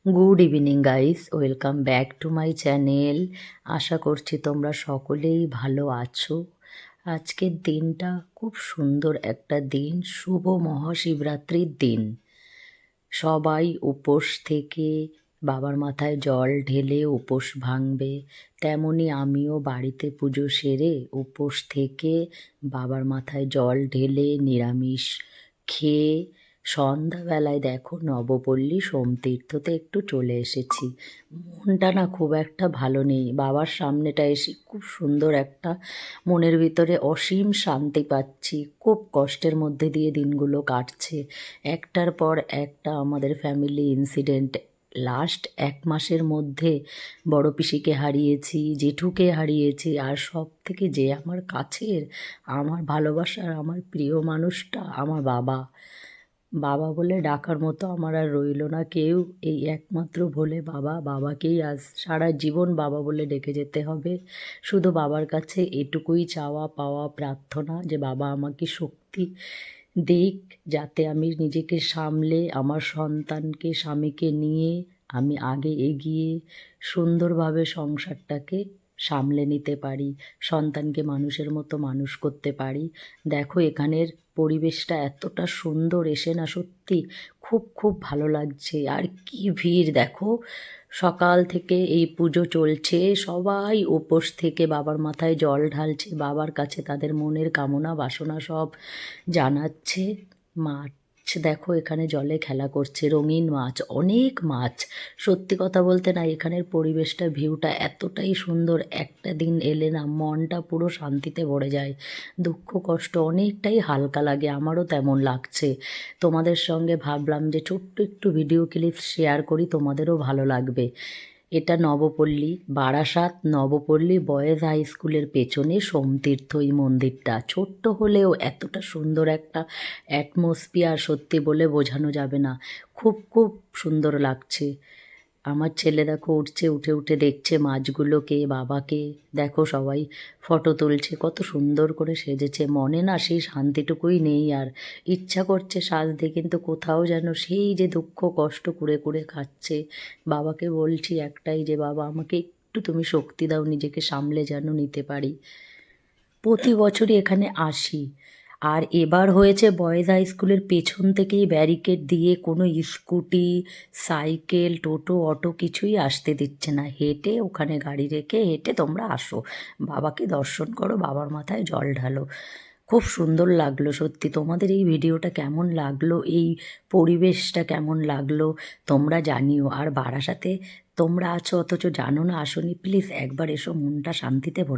Good evening guys, welcome back to my channel. আশা করছি তোমরা সকলেই ভালো আছো। আজকের দিনটা খুব সুন্দর একটা দিন, শুভ মহাশিবরাত্রির দিন। সবাই উপোস থেকে বাবার মাথায় জল ঢেলে উপোস ভাঙবে, তেমনি আমিও বাড়িতে পুজো সেরে উপোস থেকে বাবার মাথায় জল ঢেলে নিরামিষ খেয়ে সন্ধ্যাবেলায় দেখো নবপল্লী সোমতীর্থতে একটু চলে এসেছি। মনটা না খুব একটা ভালো নেই, বাবার সামনেটা এসে খুব সুন্দর একটা মনের ভিতরে অসীম শান্তি পাচ্ছি। খুব কষ্টের মধ্যে দিয়ে দিনগুলো কাটছে, একটার পর একটা আমাদের ফ্যামিলি ইনসিডেন্ট। লাস্ট 1 মাসের মধ্যে বড় পিসিকে হারিয়েছি, জেঠুকে হারিয়েছি, আর সব থেকে যে আমার কাছের, আমার ভালোবাসার, আমার প্রিয় মানুষটা আমার বাবা। বাবা বলে ডাকার মতো আমার আর রইলো না কেউ, এই একমাত্র ভোলে বাবা। বাবাকেই আজ সারা জীবন বাবা বলে ডেকে যেতে হবে। শুধু বাবার কাছে এটুকুই চাওয়া পাওয়া প্রার্থনা যে বাবা আমাকে শক্তি দিক, যাতে আমি নিজেকে সামলে আমার সন্তানকে স্বামীকে নিয়ে আমি আগে এগিয়ে সুন্দরভাবে সংসারটাকে সামলে নিতে পারি, সন্তানকে মানুষের মতো মানুষ করতে পারি। দেখো এখানের পরিবেশটা এতটা সুন্দর, এসে না সত্যি খুব খুব ভালো লাগছে। আর কি ভিড় দেখো, সকাল থেকে এই পুজো চলছে, সবাই উপোস থেকে বাবার মাথায় জল ঢালছে, বাবার কাছে তাদের মনের কামনা বাসনা সব জানাচ্ছে। মাছ দেখো এখানে জলে খেলা করছে, রঙিন মাছ, অনেক মাছ। সত্যি কথা বলতে না, এখানের পরিবেশটা, ভিউটা এতটাই সুন্দর, একটা দিন এলে না মনটা পুরো শান্তিতে ভরে যায়। দুঃখ কষ্ট অনেকটাই হালকা লাগে, আমারও তেমন লাগছে। তোমাদের সঙ্গে ভাবলাম যে ছোট্ট একটু ভিডিও ক্লিপ শেয়ার করি, তোমাদেরও ভালো লাগবে। এটা নবপল্লী, বারাসাত নবপল্লী বয়েজ হাই স্কুলের পেছনে সোমতীর্থ এই মন্দিরটা। ছোট্ট হলেও এতটা সুন্দর একটা অ্যাটমসফিয়ার সত্যি বলে বোঝানো যাবে না। খুব খুব সুন্দর লাগছে। আমার ছেলে দেখো উঠছে, উঠে উঠে দেখছে মাছগুলোকে, বাবাকে। দেখো সবাই ফটো তুলছে, কত সুন্দর করে সেজেছে। মনে না সেই শান্তিটুকুই নেই আর। ইচ্ছা করছে সাজতে, কিন্তু কোথাও যেন সেই যে দুঃখ কষ্ট কুরে কুরে খাচ্ছে। বাবাকে বলছি একটাই, যে বাবা আমাকে একটু তুমি শক্তি দাও, নিজেকে সামলে যেন নিতে পারি। প্রতি বছরই এখানে আসি। আর এবার হয়েছে বয়েজ হাই স্কুলের পেছন থেকেই ব্যারিকেড দিয়ে কোনো স্কুটি, সাইকেল, টোটো, অটো কিছুই আসতে দিচ্ছে না। হেঁটে ওখানে গাড়ি রেখে হেঁটে তোমরা আসো, বাবাকে দর্শন করো, বাবার মাথায় জল ঢালো। খুব সুন্দর লাগলো সত্যি। তোমাদের এই ভিডিওটা কেমন লাগলো, এই পরিবেশটা কেমন লাগলো তোমরা জানিও। আর বারাসাতে তোমরা আছো অথচ জানো না, আসোনি, প্লিজ একবার এসো, মনটা শান্তিতে ভরে